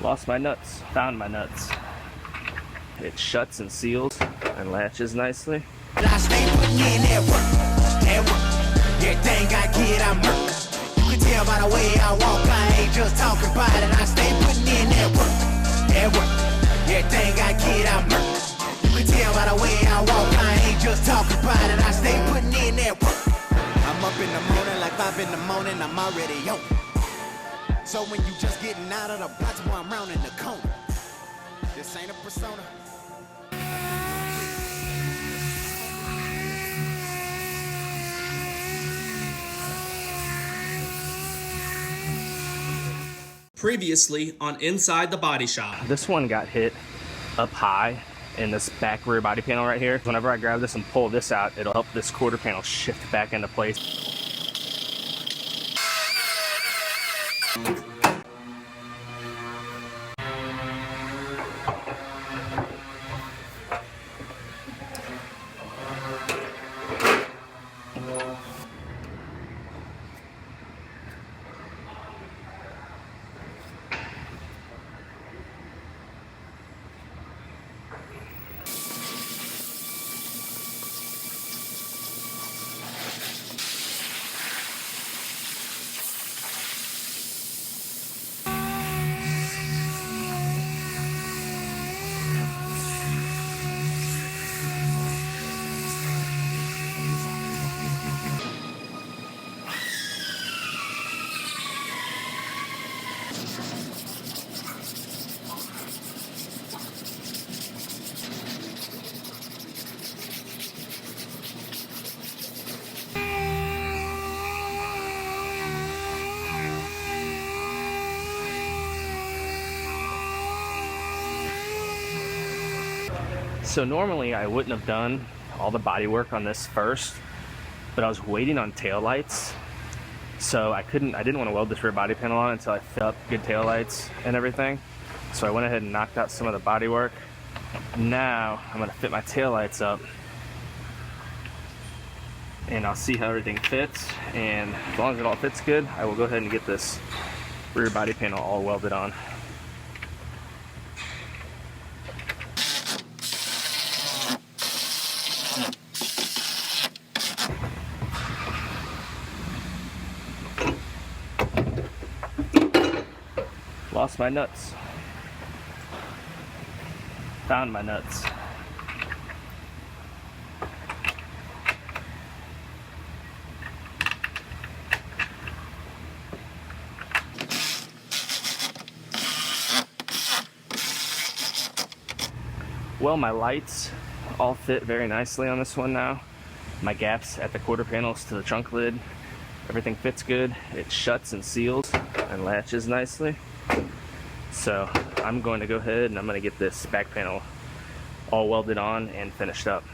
Lost my nuts, found my nuts. It shuts and seals and latches nicely. I stay putting in that work. Everything I get, I'm work. You can tell by the way I walk, I ain't just talking about it. I stay putting in that work. Everything I get, I'm work. You can tell by the way I walk, I ain't just talking about it. I stay putting in that work. I'm up in the morning, like 5 in the morning, I'm already on. So when you just getting out of the box, boy, I'm rounding the corner. This ain't a persona. Previously on Inside the Body Shop. This one got hit up high in this back rear body panel right here. Whenever I grab this and pull this out, it'll help this quarter panel shift back into place. So normally I wouldn't have done all the body work on this first, but I was waiting on taillights. So I didn't want to weld this rear body panel on until I fit up good taillights and everything. So I went ahead and knocked out some of the body work. Now I'm gonna fit my taillights up and I'll see how everything fits. And as long as it all fits good, I will go ahead and get this rear body panel all welded on. Lost my nuts. Found my nuts. Well, my lights all fit very nicely on this one now. My gaps at the quarter panels to the trunk lid, everything fits good. It shuts and seals and latches nicely. So I'm going to go ahead and I'm going to get this back panel all welded on and finished up.